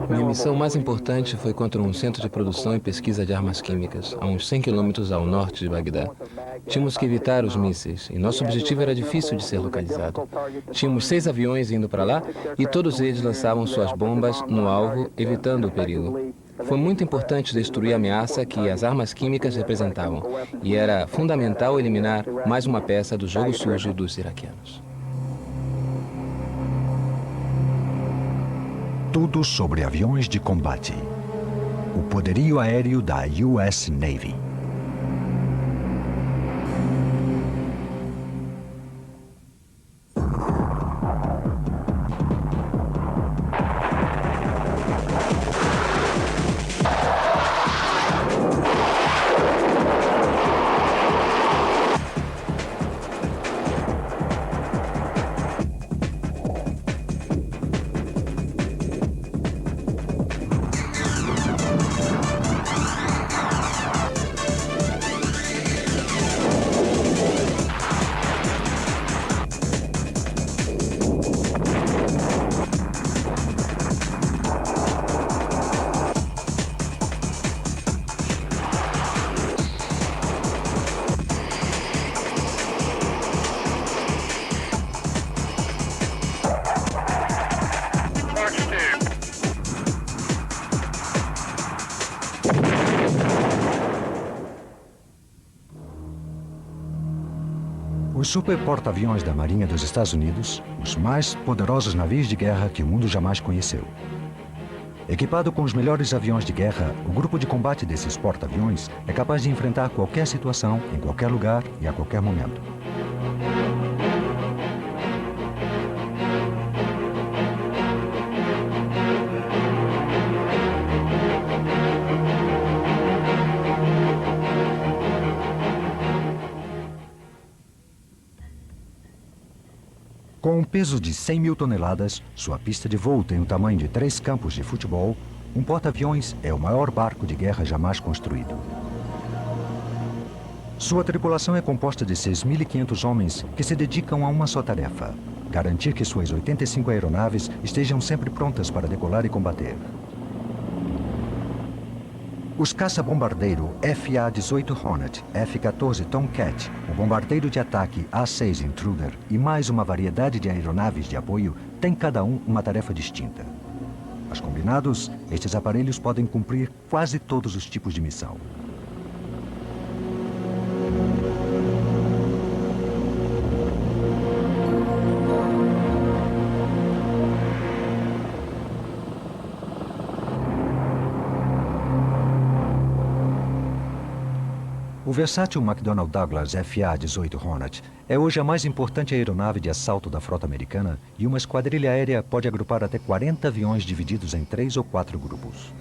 Minha missão mais importante foi contra um centro de produção e pesquisa de armas químicas, a uns 100 quilômetros ao norte de Bagdá. Tínhamos que evitar os mísseis, e nosso objetivo era difícil de ser localizado. Tínhamos 6 aviões indo para lá, e todos eles lançavam suas bombas no alvo, evitando o perigo. Foi muito importante destruir a ameaça que as armas químicas representavam, e era fundamental eliminar mais uma peça do jogo sujo dos iraquianos. Tudo sobre aviões de combate. O poderio aéreo da US Navy. Os super-porta-aviões da Marinha dos Estados Unidos, os mais poderosos navios de guerra que o mundo jamais conheceu. Equipado com os melhores aviões de guerra, o grupo de combate desses porta-aviões é capaz de enfrentar qualquer situação, em qualquer lugar e a qualquer momento. Com um peso de 100 mil toneladas, sua pista de voo tem o tamanho de 3 campos de futebol, um porta-aviões é o maior barco de guerra jamais construído. Sua tripulação é composta de 6.500 homens que se dedicam a uma só tarefa: garantir que suas 85 aeronaves estejam sempre prontas para decolar e combater. Os caça-bombardeiro FA-18 Hornet, F-14 Tomcat, o bombardeiro de ataque A-6 Intruder e mais uma variedade de aeronaves de apoio têm cada um uma tarefa distinta. Mas combinados, estes aparelhos podem cumprir quase todos os tipos de missão. O versátil McDonnell Douglas FA-18 Hornet é hoje a mais importante aeronave de assalto da frota americana e uma esquadrilha aérea pode agrupar até 40 aviões divididos em 3 ou 4 grupos.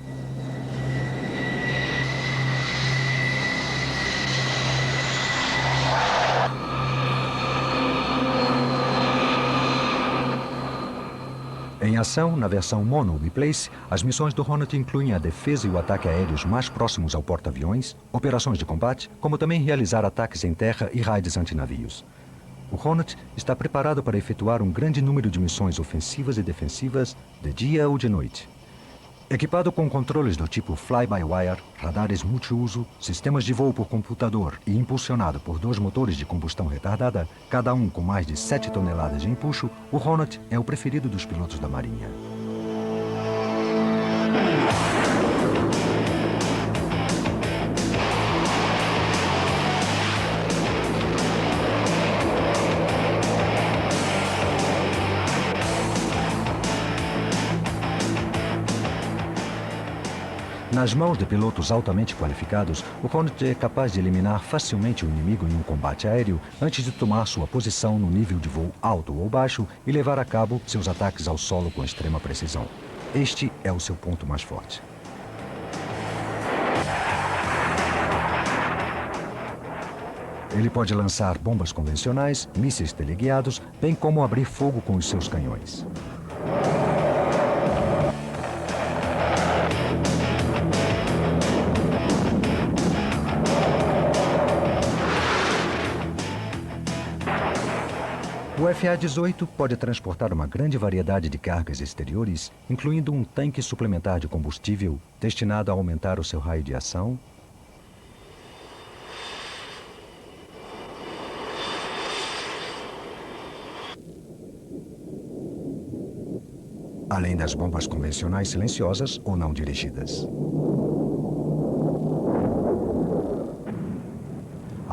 Em ação, na versão Mono Biplace, as missões do Hornet incluem a defesa e o ataque aéreos mais próximos ao porta-aviões, operações de combate, como também realizar ataques em terra e raids antinavios. O Hornet está preparado para efetuar um grande número de missões ofensivas e defensivas de dia ou de noite. Equipado com controles do tipo fly-by-wire, radares multiuso, sistemas de voo por computador e impulsionado por 2 motores de combustão retardada, cada um com mais de 7 toneladas de empuxo, o Hornet é o preferido dos pilotos da Marinha. Nas mãos de pilotos altamente qualificados, o Hornet é capaz de eliminar facilmente o inimigo em um combate aéreo antes de tomar sua posição no nível de voo alto ou baixo e levar a cabo seus ataques ao solo com extrema precisão. Este é o seu ponto mais forte. Ele pode lançar bombas convencionais, mísseis teleguiados, bem como abrir fogo com os seus canhões. O FA-18 pode transportar uma grande variedade de cargas exteriores, incluindo um tanque suplementar de combustível destinado a aumentar o seu raio de ação, além das bombas convencionais silenciosas ou não dirigidas.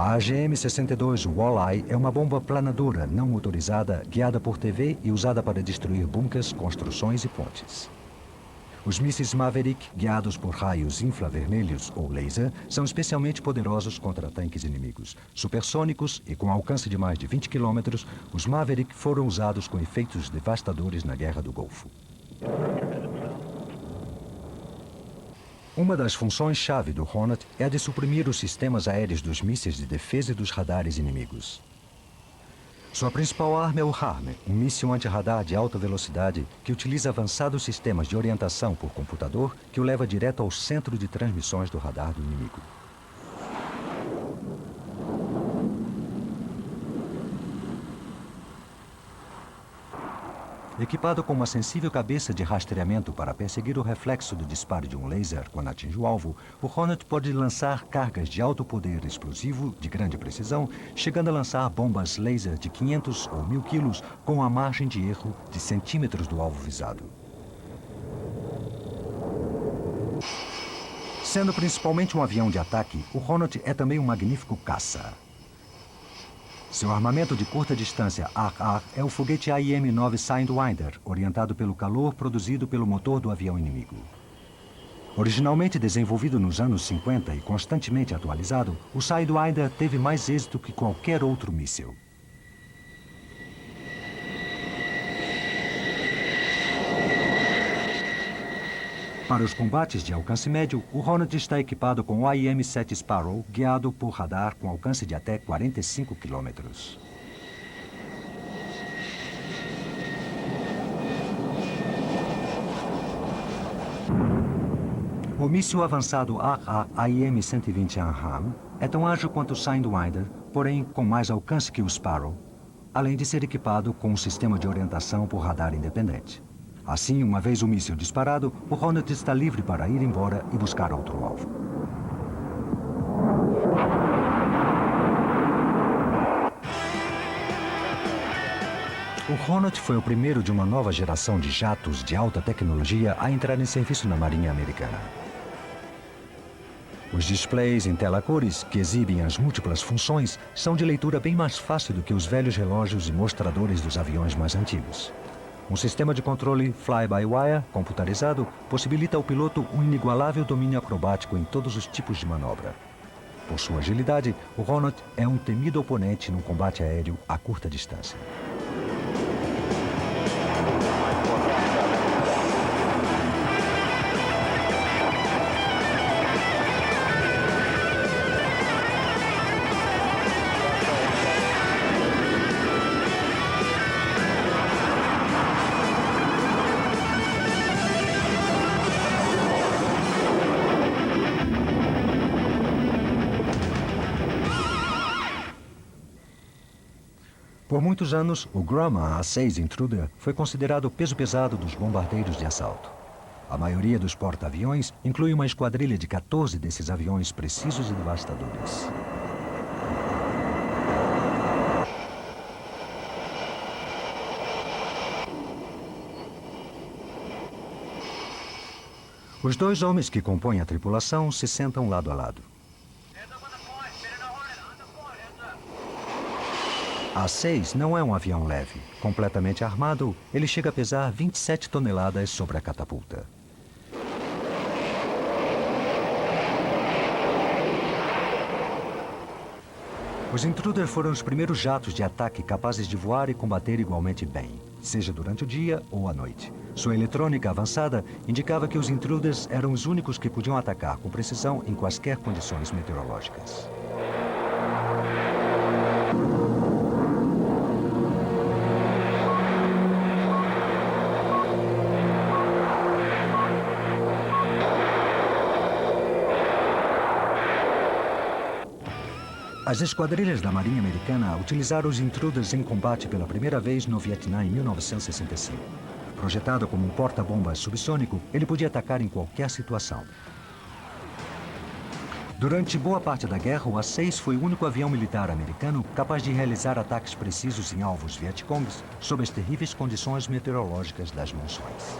A AGM-62 Walleye é uma bomba planadora não motorizada, guiada por TV e usada para destruir bunkers, construções e pontes. Os mísseis Maverick, guiados por raios infravermelhos ou laser, são especialmente poderosos contra tanques inimigos. Supersônicos e com alcance de mais de 20 km, os Maverick foram usados com efeitos devastadores na Guerra do Golfo. Uma das funções-chave do Hornet é a de suprimir os sistemas aéreos dos mísseis de defesa e dos radares inimigos. Sua principal arma é o HARM, um míssil anti-radar de alta velocidade que utiliza avançados sistemas de orientação por computador que o leva direto ao centro de transmissões do radar do inimigo. Equipado com uma sensível cabeça de rastreamento para perseguir o reflexo do disparo de um laser quando atinge o alvo, o Hornet pode lançar cargas de alto poder explosivo de grande precisão, chegando a lançar bombas laser de 500 ou 1000 quilos com a margem de erro de centímetros do alvo visado. Sendo principalmente um avião de ataque, o Hornet é também um magnífico caça. Seu armamento de curta distância AR-AR é o foguete AIM-9 Sidewinder, orientado pelo calor produzido pelo motor do avião inimigo. Originalmente desenvolvido nos anos 50 e constantemente atualizado, o Sidewinder teve mais êxito que qualquer outro míssil. Para os combates de alcance médio, o Hornet está equipado com o AIM-7 Sparrow, guiado por radar com alcance de até 45 km. O míssil avançado AIM-120 ANHAM é tão ágil quanto o Sidewinder, porém com mais alcance que o Sparrow, além de ser equipado com um sistema de orientação por radar independente. Assim, uma vez o míssil disparado, o Hornet está livre para ir embora e buscar outro alvo. O Hornet foi o primeiro de uma nova geração de jatos de alta tecnologia a entrar em serviço na Marinha Americana. Os displays em tela cores, que exibem as múltiplas funções, são de leitura bem mais fácil do que os velhos relógios e mostradores dos aviões mais antigos. Um sistema de controle fly-by-wire computarizado possibilita ao piloto um inigualável domínio acrobático em todos os tipos de manobra. Por sua agilidade, o Hornet é um temido oponente num combate aéreo a curta distância. Por muitos anos, o Grumman A-6 Intruder foi considerado o peso pesado dos bombardeiros de assalto. A maioria dos porta-aviões inclui uma esquadrilha de 14 desses aviões precisos e devastadores. Os dois homens que compõem a tripulação se sentam lado a lado. A A-6 não é um avião leve. Completamente armado, ele chega a pesar 27 toneladas sobre a catapulta. Os Intruder foram os primeiros jatos de ataque capazes de voar e combater igualmente bem, seja durante o dia ou à noite. Sua eletrônica avançada indicava que os Intruders eram os únicos que podiam atacar com precisão em quaisquer condições meteorológicas. As esquadrilhas da Marinha Americana utilizaram os Intruders em combate pela primeira vez no Vietnã em 1965. Projetado como um porta-bombas subsônico, ele podia atacar em qualquer situação. Durante boa parte da guerra, o A-6 foi o único avião militar americano capaz de realizar ataques precisos em alvos Vietcongs sob as terríveis condições meteorológicas das monções.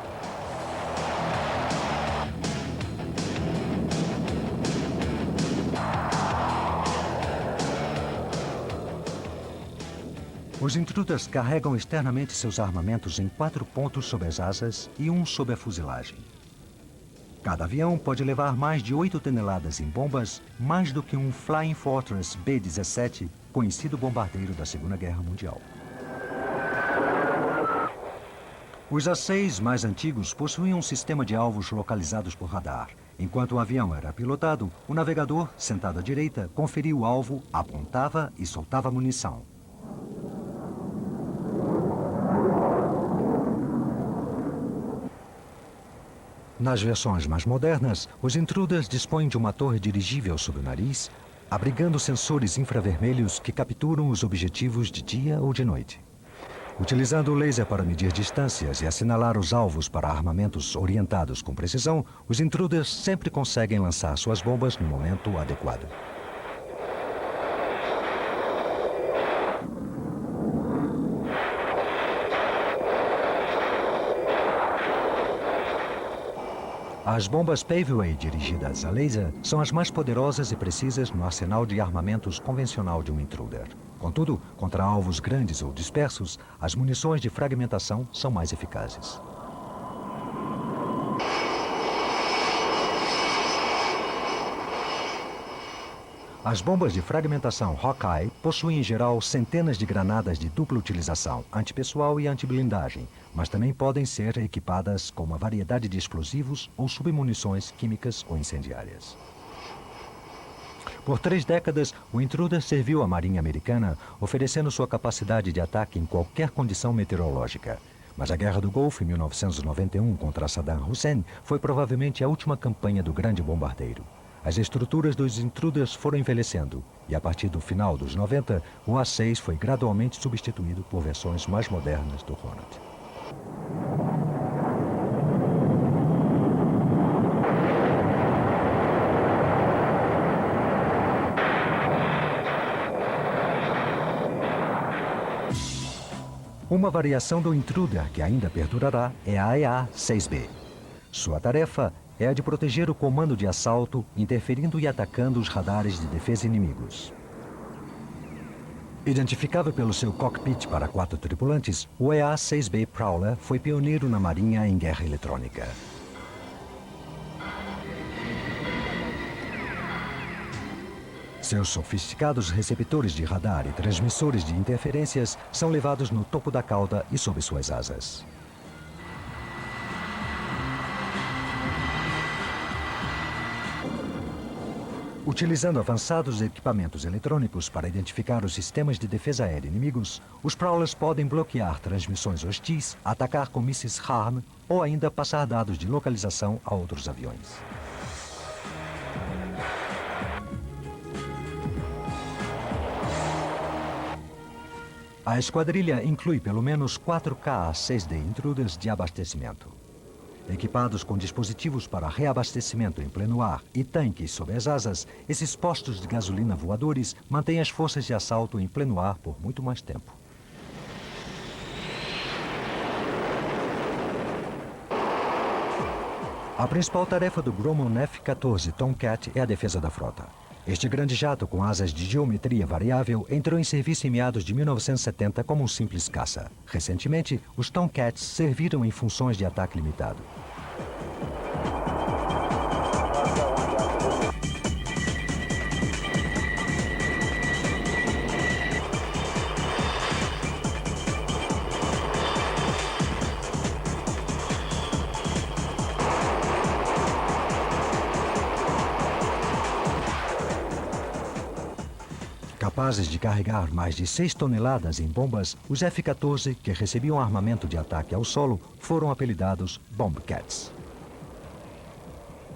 Os Intruders carregam externamente seus armamentos em 4 pontos sob as asas e um sob a fuselagem. Cada avião pode levar mais de 8 toneladas em bombas, mais do que um Flying Fortress B-17, conhecido bombardeiro da Segunda Guerra Mundial. Os A-6 mais antigos possuíam um sistema de alvos localizados por radar. Enquanto o avião era pilotado, o navegador, sentado à direita, conferia o alvo, apontava e soltava munição. Nas versões mais modernas, os Intruders dispõem de uma torre dirigível sob o nariz, abrigando sensores infravermelhos que capturam os objetivos de dia ou de noite. Utilizando o laser para medir distâncias e assinalar os alvos para armamentos orientados com precisão, os Intruders sempre conseguem lançar suas bombas no momento adequado. As bombas Paveway dirigidas a laser são as mais poderosas e precisas no arsenal de armamentos convencional de um Intruder. Contudo, contra alvos grandes ou dispersos, as munições de fragmentação são mais eficazes. As bombas de fragmentação Hawkeye possuem em geral centenas de granadas de dupla utilização, antipessoal e antiblindagem, mas também podem ser equipadas com uma variedade de explosivos ou submunições químicas ou incendiárias. Por 3 décadas, o Intruder serviu à Marinha Americana, oferecendo sua capacidade de ataque em qualquer condição meteorológica. Mas a Guerra do Golfo, em 1991, contra Saddam Hussein, foi provavelmente a última campanha do grande bombardeiro. As estruturas dos Intruders foram envelhecendo e, a partir do final dos 90, o A-6 foi gradualmente substituído por versões mais modernas do Hornet. Uma variação do Intruder que ainda perdurará é a EA-6B. Sua tarefa é a de proteger o comando de assalto, interferindo e atacando os radares de defesa inimigos. Identificável pelo seu cockpit para 4 tripulantes, o EA-6B Prowler foi pioneiro na Marinha em guerra eletrônica. Seus sofisticados receptores de radar e transmissores de interferências são levados no topo da cauda e sob suas asas. Utilizando avançados equipamentos eletrônicos para identificar os sistemas de defesa aérea inimigos, os Prowlers podem bloquear transmissões hostis, atacar com mísseis HARM ou ainda passar dados de localização a outros aviões. A esquadrilha inclui pelo menos 4 KA-6D Intruders de abastecimento. Equipados com dispositivos para reabastecimento em pleno ar e tanques sob as asas, esses postos de gasolina voadores mantêm as forças de assalto em pleno ar por muito mais tempo. A principal tarefa do Grumman F-14 Tomcat é a defesa da frota. Este grande jato com asas de geometria variável entrou em serviço em meados de 1970 como um simples caça. Recentemente, os Tomcats serviram em funções de ataque limitado. Capazes de carregar mais de 6 toneladas em bombas, os F-14, que recebiam armamento de ataque ao solo, foram apelidados Bombcats.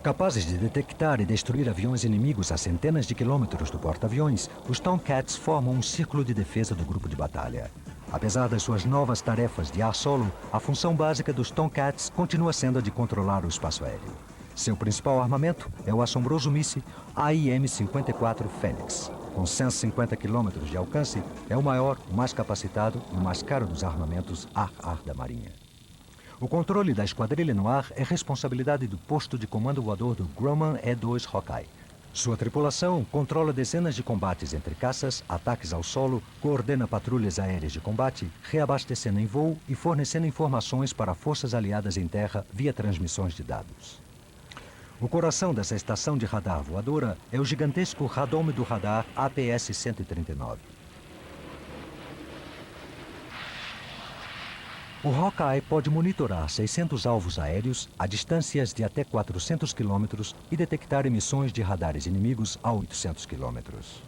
Capazes de detectar e destruir aviões inimigos a centenas de quilômetros do porta-aviões, os Tomcats formam um círculo de defesa do grupo de batalha. Apesar das suas novas tarefas de ar solo, a função básica dos Tomcats continua sendo a de controlar o espaço aéreo. Seu principal armamento é o assombroso míssil AIM-54 Fênix. Com 150 quilômetros de alcance, é o maior, o mais capacitado e o mais caro dos armamentos ar-ar da Marinha. O controle da esquadrilha no ar é responsabilidade do posto de comando voador do Grumman E-2 Hawkeye. Sua tripulação controla dezenas de combates entre caças, ataques ao solo, coordena patrulhas aéreas de combate, reabastecendo em voo e fornecendo informações para forças aliadas em terra via transmissões de dados. O coração dessa estação de radar voadora é o gigantesco radômetro radar APS-139. O Hawkeye pode monitorar 600 alvos aéreos a distâncias de até 400 quilômetros e detectar emissões de radares inimigos a 800 quilômetros.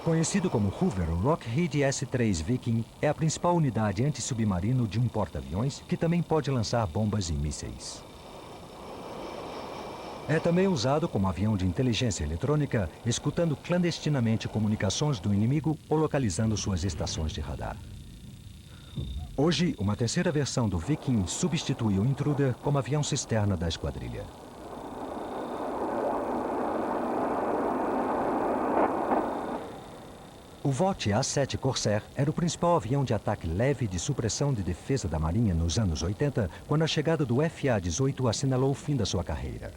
Conhecido como Hoover, o Lockheed S-3 Viking é a principal unidade antissubmarino de um porta-aviões que também pode lançar bombas e mísseis. É também usado como avião de inteligência eletrônica, escutando clandestinamente comunicações do inimigo ou localizando suas estações de radar. Hoje, uma terceira versão do Viking substitui o Intruder como avião cisterna da esquadrilha. O Vought A-7 Corsair era o principal avião de ataque leve de supressão de defesa da Marinha nos anos 80, quando a chegada do FA-18 assinalou o fim da sua carreira.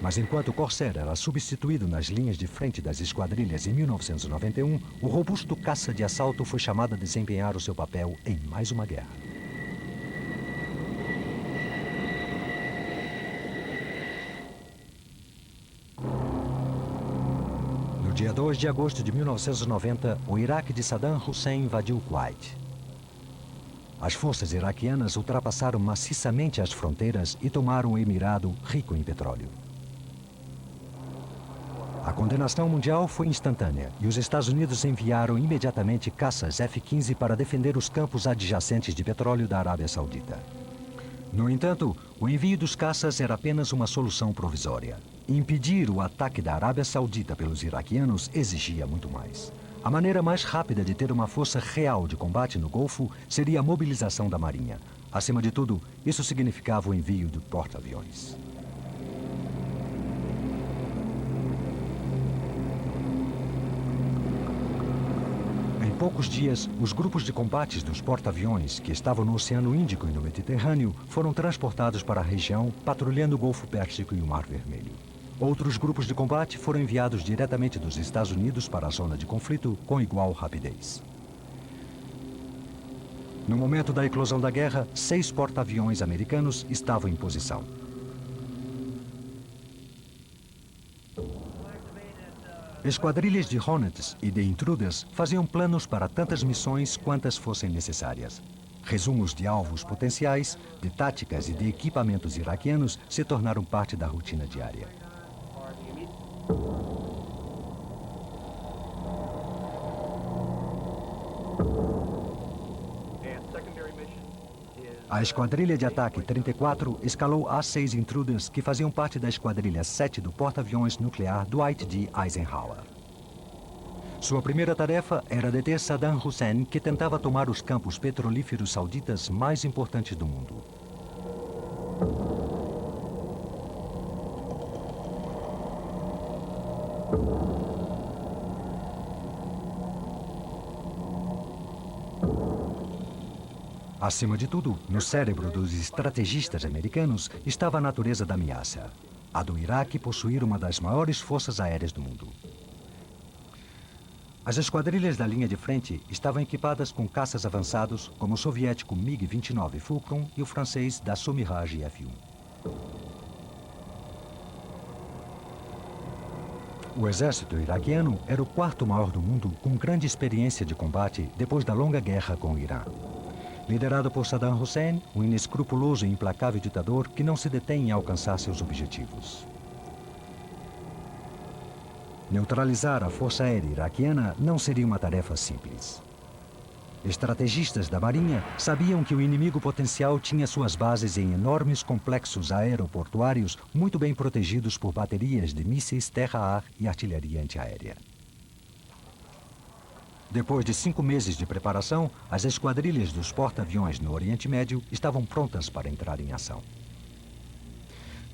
Mas enquanto o Corsair era substituído nas linhas de frente das esquadrilhas em 1991, o robusto caça de assalto foi chamado a desempenhar o seu papel em mais uma guerra. No dia 2 de agosto de 1990, o Iraque de Saddam Hussein invadiu o Kuwait. As forças iraquianas ultrapassaram maciçamente as fronteiras e tomaram o Emirado rico em petróleo. A condenação mundial foi instantânea e os Estados Unidos enviaram imediatamente caças F-15 para defender os campos adjacentes de petróleo da Arábia Saudita. No entanto, o envio dos caças era apenas uma solução provisória. Impedir o ataque da Arábia Saudita pelos iraquianos exigia muito mais. A maneira mais rápida de ter uma força real de combate no Golfo seria a mobilização da Marinha. Acima de tudo, isso significava o envio de porta-aviões. Em poucos dias, os grupos de combates dos porta-aviões que estavam no Oceano Índico e no Mediterrâneo foram transportados para a região, patrulhando o Golfo Pérsico e o Mar Vermelho. Outros grupos de combate foram enviados diretamente dos Estados Unidos para a zona de conflito com igual rapidez. No momento da eclosão da guerra, 6 porta-aviões americanos estavam em posição. Esquadrilhas de Hornets e de Intruders faziam planos para tantas missões quantas fossem necessárias. Resumos de alvos potenciais, de táticas e de equipamentos iraquianos se tornaram parte da rotina diária. A esquadrilha de ataque 34 escalou A-6 Intruders que faziam parte da esquadrilha 7 do porta-aviões nuclear Dwight D. Eisenhower. Sua primeira tarefa era deter Saddam Hussein, que tentava tomar os campos petrolíferos sauditas mais importantes do mundo. Acima de tudo, no cérebro dos estrategistas americanos estava a natureza da ameaça. A do Iraque possuir uma das maiores forças aéreas do mundo. As esquadrilhas da linha de frente estavam equipadas com caças avançados, como o soviético MiG-29 Fulcrum e o francês Dassault Mirage F-1. O exército iraquiano era o quarto maior do mundo, com grande experiência de combate depois da longa guerra com o Irã. Liderado por Saddam Hussein, um inescrupuloso e implacável ditador que não se detém em alcançar seus objetivos. Neutralizar a força aérea iraquiana não seria uma tarefa simples. Estrategistas da Marinha sabiam que o inimigo potencial tinha suas bases em enormes complexos aeroportuários muito bem protegidos por baterias de mísseis terra-ar e artilharia antiaérea. Depois de 5 meses de preparação, as esquadrilhas dos porta-aviões no Oriente Médio estavam prontas para entrar em ação.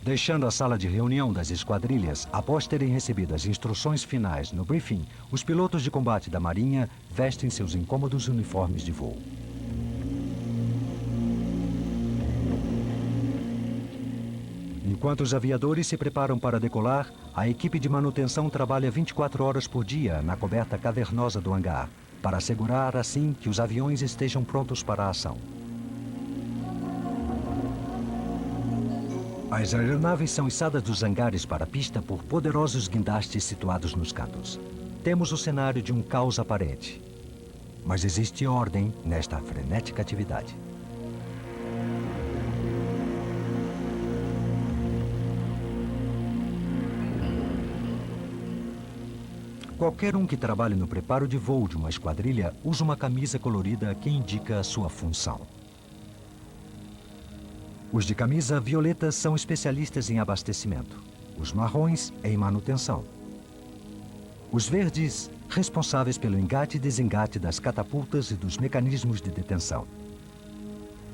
Deixando a sala de reunião das esquadrilhas, após terem recebido as instruções finais no briefing, os pilotos de combate da Marinha vestem seus incômodos uniformes de voo. Enquanto os aviadores se preparam para decolar, a equipe de manutenção trabalha 24 horas por dia na coberta cavernosa do hangar, para assegurar, assim, que os aviões estejam prontos para a ação. As aeronaves são içadas dos hangares para a pista por poderosos guindastes situados nos cantos. Temos o cenário de um caos aparente, mas existe ordem nesta frenética atividade. Qualquer um que trabalhe no preparo de voo de uma esquadrilha usa uma camisa colorida que indica a sua função. Os de camisa violeta são especialistas em abastecimento. Os marrons em manutenção. Os verdes, responsáveis pelo engate e desengate das catapultas e dos mecanismos de detenção.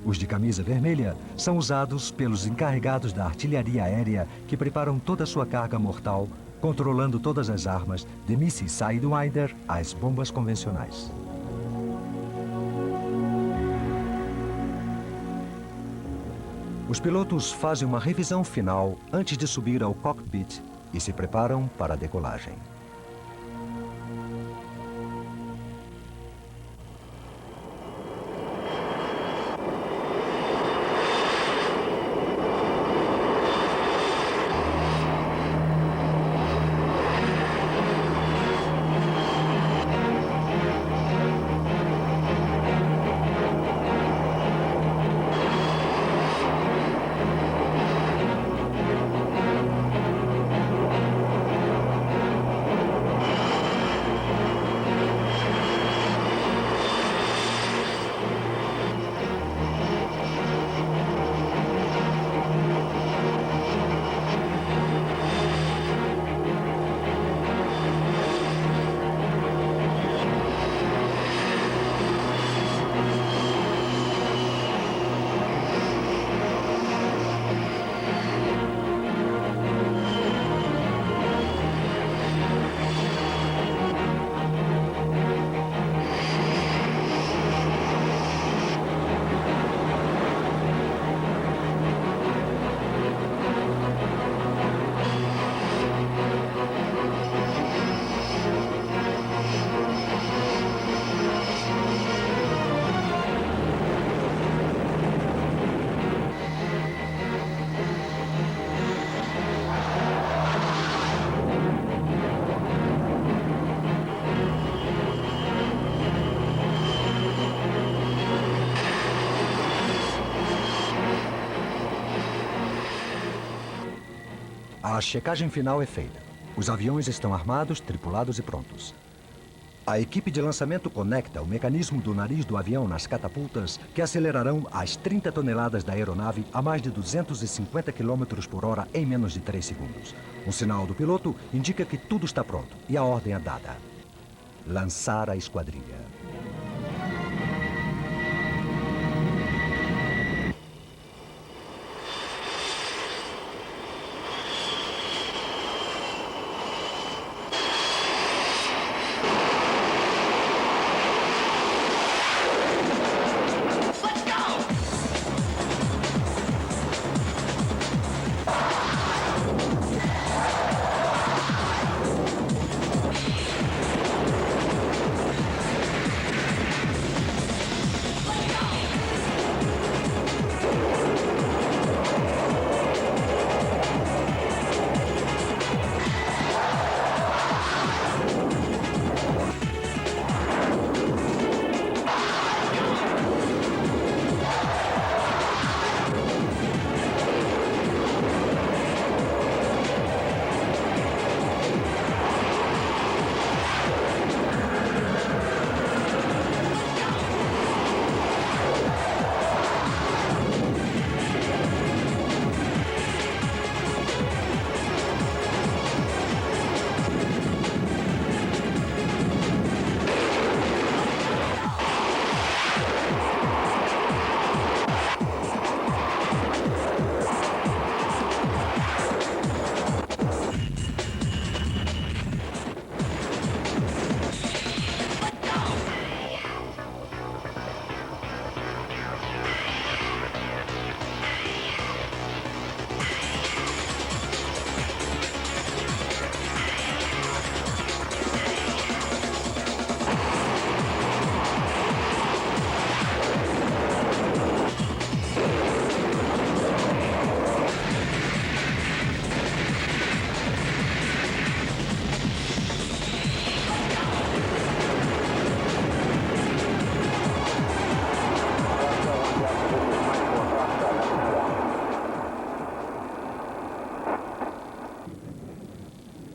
Os de camisa vermelha são usados pelos encarregados da artilharia aérea que preparam toda a sua carga mortal, controlando todas as armas, de mísseis Sidewinder às bombas convencionais. Os pilotos fazem uma revisão final antes de subir ao cockpit e se preparam para a decolagem. A checagem final é feita. Os aviões estão armados, tripulados e prontos. A equipe de lançamento conecta o mecanismo do nariz do avião nas catapultas que acelerarão as 30 toneladas da aeronave a mais de 250 km por hora em menos de 3 segundos. Um sinal do piloto indica que tudo está pronto e a ordem é dada: lançar a esquadrilha.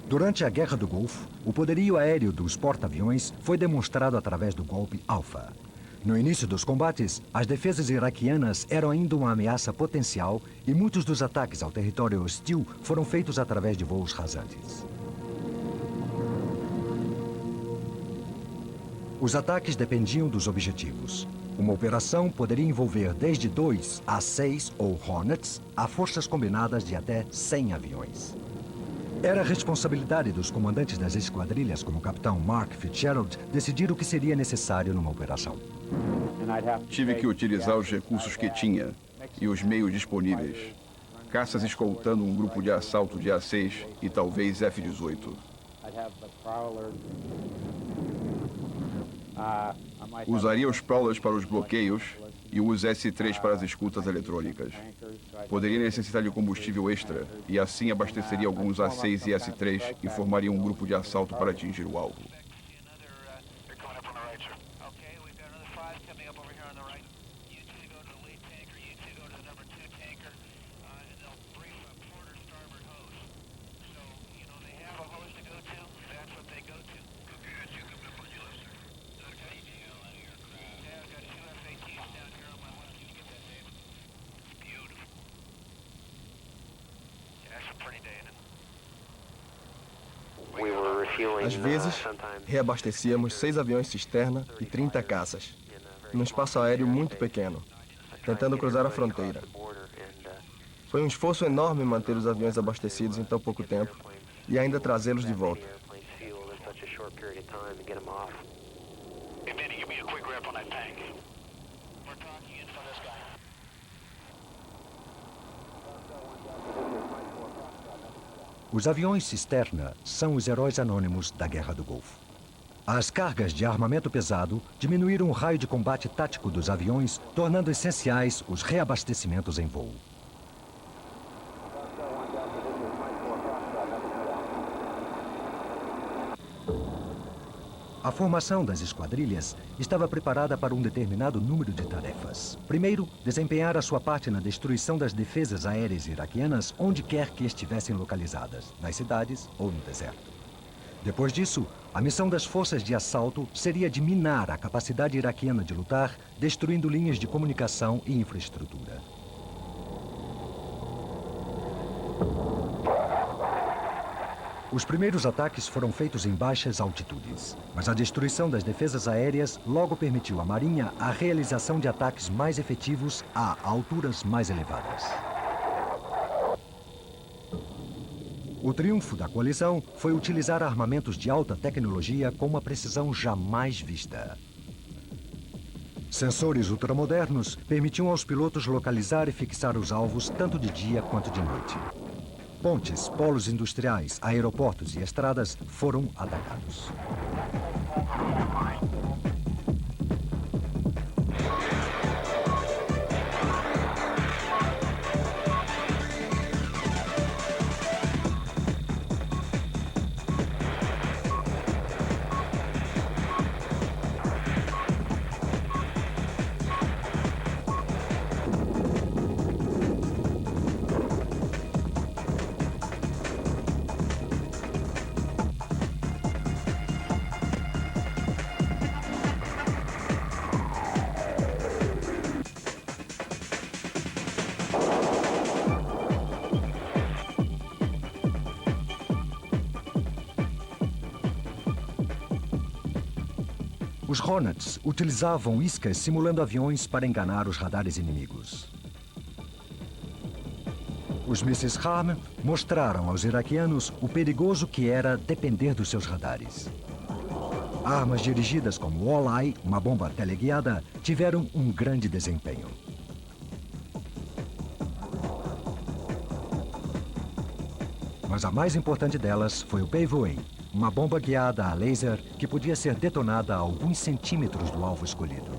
Durante a Guerra do Golfo, o poderio aéreo dos porta-aviões foi demonstrado através do golpe Alfa. No início dos combates, as defesas iraquianas eram ainda uma ameaça potencial e muitos dos ataques ao território hostil foram feitos através de voos rasantes. Os ataques dependiam dos objetivos. Uma operação poderia envolver desde 2 a 6 ou Hornets a forças combinadas de até 100 aviões. Era a responsabilidade dos comandantes das esquadrilhas, como o capitão Mark Fitzgerald, decidir o que seria necessário numa operação. Tive que utilizar os recursos que tinha e os meios disponíveis. Caças escoltando um grupo de assalto de A6 e talvez F-18. Usaria os Prowlers para os bloqueios e os S-3 para as escutas eletrônicas. Poderia necessitar de combustível extra e assim abasteceria alguns A6 e S-3 e formaria um grupo de assalto para atingir o alvo. Às vezes, reabastecíamos 6 aviões cisterna e 30 caças, num espaço aéreo muito pequeno, tentando cruzar a fronteira. Foi um esforço enorme manter os aviões abastecidos em tão pouco tempo e ainda trazê-los de volta. Os aviões cisterna são os heróis anônimos da Guerra do Golfo. As cargas de armamento pesado diminuíram o raio de combate tático dos aviões, tornando essenciais os reabastecimentos em voo. A formação das esquadrilhas estava preparada para um determinado número de tarefas. Primeiro, desempenhar a sua parte na destruição das defesas aéreas iraquianas onde quer que estivessem localizadas, nas cidades ou no deserto. Depois disso, a missão das forças de assalto seria de minar a capacidade iraquiana de lutar, destruindo linhas de comunicação e infraestrutura. Os primeiros ataques foram feitos em baixas altitudes, mas a destruição das defesas aéreas logo permitiu à Marinha a realização de ataques mais efetivos a alturas mais elevadas. O triunfo da coalizão foi utilizar armamentos de alta tecnologia com uma precisão jamais vista. Sensores ultramodernos permitiam aos pilotos localizar e fixar os alvos tanto de dia quanto de noite. Pontes, polos industriais, aeroportos e estradas foram atacados. Os Hornets utilizavam iscas simulando aviões para enganar os radares inimigos. Os mísseis HARM mostraram aos iraquianos o perigoso que era depender dos seus radares. Armas dirigidas como o Walleye, uma bomba teleguiada, tiveram um grande desempenho. Mas a mais importante delas foi o Paveway, uma bomba guiada a laser que podia ser detonada a alguns centímetros do alvo escolhido.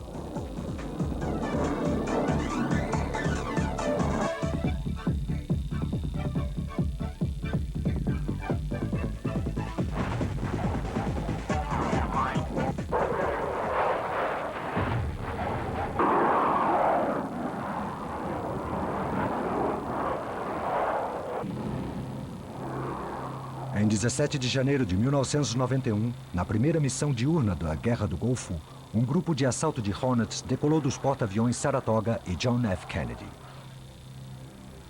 Em 17 de janeiro de 1991, na primeira missão diurna da Guerra do Golfo, um grupo de assalto de Hornets decolou dos porta-aviões Saratoga e John F. Kennedy.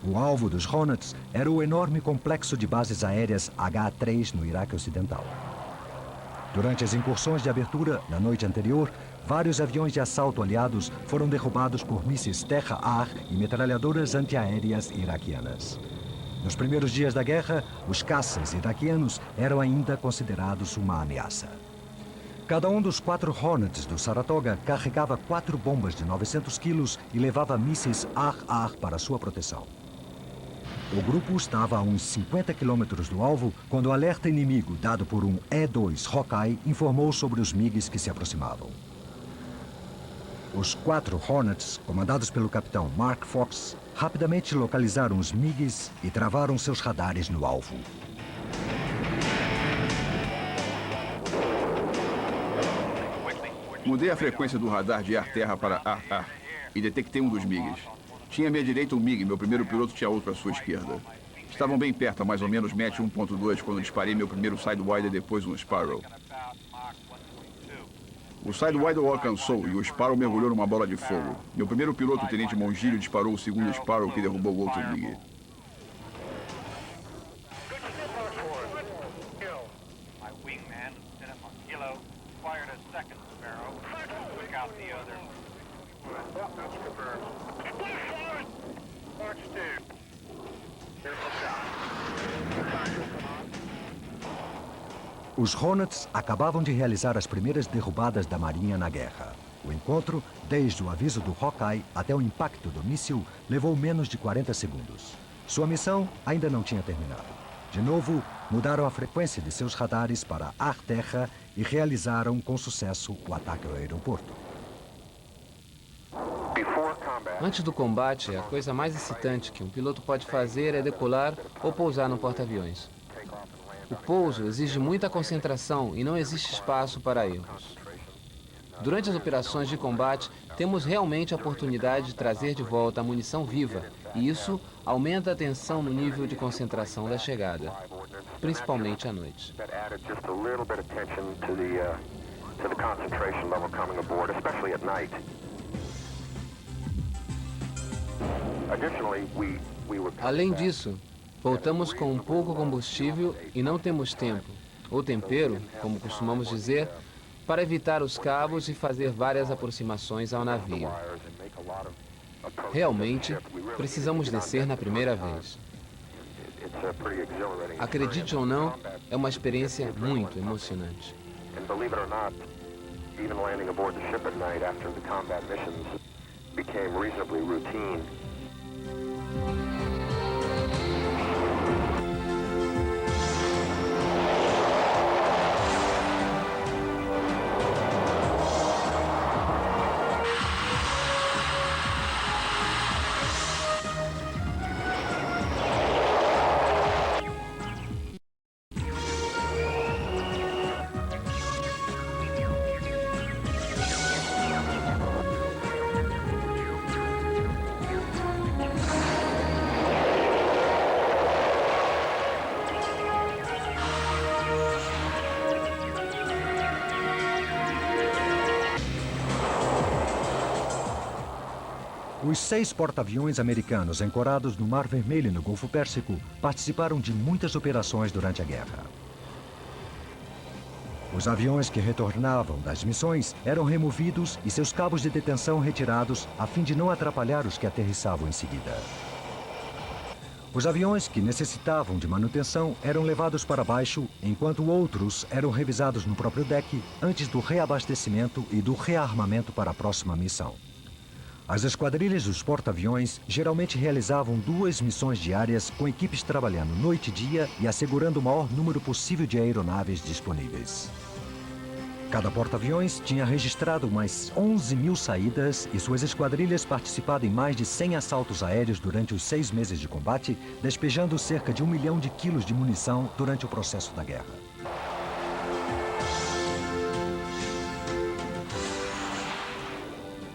O alvo dos Hornets era o enorme complexo de bases aéreas H-3 no Iraque Ocidental. Durante as incursões de abertura, na noite anterior, vários aviões de assalto aliados foram derrubados por mísseis terra-ar e metralhadoras antiaéreas iraquianas. Nos primeiros dias da guerra, os caças iraquianos eram ainda considerados uma ameaça. Cada um dos 4 Hornets do Saratoga carregava 4 bombas de 900 quilos e levava mísseis ar-ar para sua proteção. O grupo estava a uns 50 quilômetros do alvo quando o alerta inimigo dado por um E-2 Hawkeye informou sobre os MiGs que se aproximavam. Os 4 Hornets, comandados pelo capitão Mark Fox, rapidamente localizaram os MiGs e travaram seus radares no alvo. Mudei a frequência do radar de ar-terra para ar-ar e detectei um dos MiGs. Tinha à minha direita um MiG, meu primeiro piloto tinha outro à sua esquerda. Estavam bem perto, a mais ou menos Mach 1.2, quando disparei meu primeiro Sidewinder e depois um Sparrow. O Sidewinder o alcançou e o Sparrow mergulhou numa bola de fogo. Meu primeiro piloto, o tenente Mongilio, disparou o segundo Sparrow que derrubou o outro MiG. Os Hornets acabavam de realizar as primeiras derrubadas da Marinha na guerra. O encontro, desde o aviso do Hawkeye até o impacto do míssil, levou menos de 40 segundos. Sua missão ainda não tinha terminado. De novo, mudaram a frequência de seus radares para ar-terra e realizaram com sucesso o ataque ao aeroporto. Antes do combate, a coisa mais excitante que um piloto pode fazer é decolar ou pousar no porta-aviões. O pouso exige muita concentração e não existe espaço para erros. Durante as operações de combate, temos realmente a oportunidade de trazer de volta a munição viva, e isso aumenta a tensão no nível de concentração da chegada, principalmente à noite. Além disso, voltamos com um pouco combustível e não temos tempo, ou tempero, como costumamos dizer, para evitar os cabos e fazer várias aproximações ao navio. Realmente, precisamos descer na primeira vez. Acredite ou não, é uma experiência muito emocionante. Os 6 porta-aviões americanos ancorados no Mar Vermelho e no Golfo Pérsico participaram de muitas operações durante a guerra. Os aviões que retornavam das missões eram removidos e seus cabos de detenção retirados a fim de não atrapalhar os que aterrissavam em seguida. Os aviões que necessitavam de manutenção eram levados para baixo, enquanto outros eram revisados no próprio deck antes do reabastecimento e do rearmamento para a próxima missão. As esquadrilhas dos porta-aviões geralmente realizavam 2 missões diárias com equipes trabalhando noite e dia e assegurando o maior número possível de aeronaves disponíveis. Cada porta-aviões tinha registrado mais 11.000 saídas e suas esquadrilhas participaram em mais de 100 assaltos aéreos durante os 6 meses de combate, despejando cerca de 1 milhão de quilos de munição durante o processo da guerra.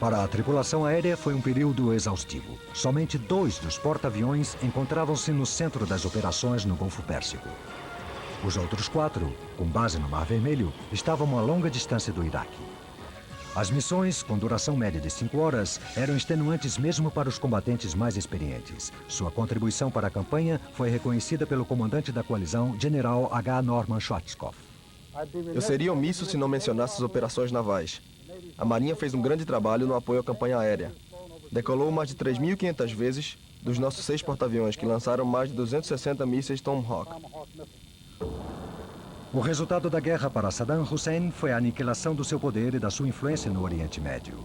Para a tripulação aérea foi um período exaustivo. Somente 2 dos porta-aviões encontravam-se no centro das operações no Golfo Pérsico. Os outros 4, com base no Mar Vermelho, estavam a longa distância do Iraque. As missões, com duração média de 5 horas, eram extenuantes mesmo para os combatentes mais experientes. Sua contribuição para a campanha foi reconhecida pelo comandante da coalizão, General H. Norman Schwarzkopf. Eu seria omisso se não mencionasse as operações navais. A Marinha fez um grande trabalho no apoio à campanha aérea. Decolou mais de 3.500 vezes dos nossos 6 porta-aviões, que lançaram mais de 260 mísseis Tomahawk. O resultado da guerra para Saddam Hussein foi a aniquilação do seu poder e da sua influência no Oriente Médio.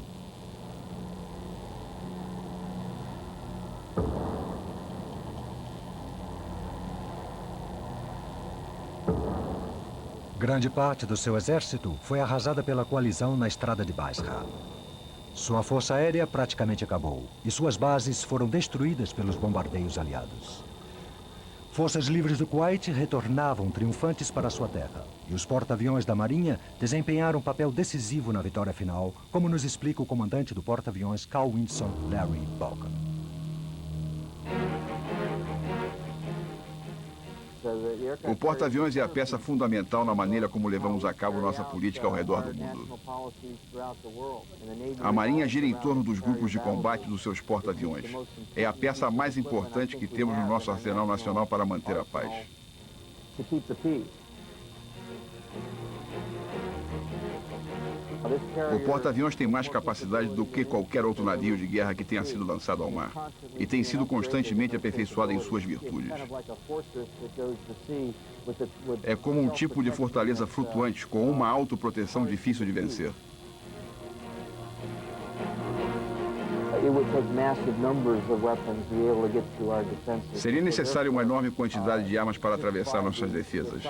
Grande parte do seu exército foi arrasada pela coalizão na estrada de Basra. Sua força aérea praticamente acabou e suas bases foram destruídas pelos bombardeios aliados. Forças livres do Kuwait retornavam triunfantes para sua terra e os porta-aviões da Marinha desempenharam um papel decisivo na vitória final, como nos explica o comandante do porta-aviões Carl Vinson, Larry Balkan. O porta-aviões é a peça fundamental na maneira como levamos a cabo nossa política ao redor do mundo. A Marinha gira em torno dos grupos de combate dos seus porta-aviões. É a peça mais importante que temos no nosso arsenal nacional para manter a paz. O porta-aviões tem mais capacidade do que qualquer outro navio de guerra que tenha sido lançado ao mar, e tem sido constantemente aperfeiçoado em suas virtudes. É como um tipo de fortaleza flutuante com uma autoproteção difícil de vencer. Seria necessária uma enorme quantidade de armas para atravessar nossas defesas.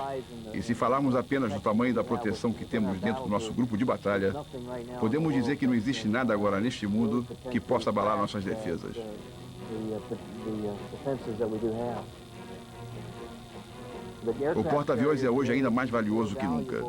E se falarmos apenas do tamanho da proteção que temos dentro do nosso grupo de batalha, podemos dizer que não existe nada agora neste mundo que possa abalar nossas defesas. O porta-aviões é hoje ainda mais valioso que nunca.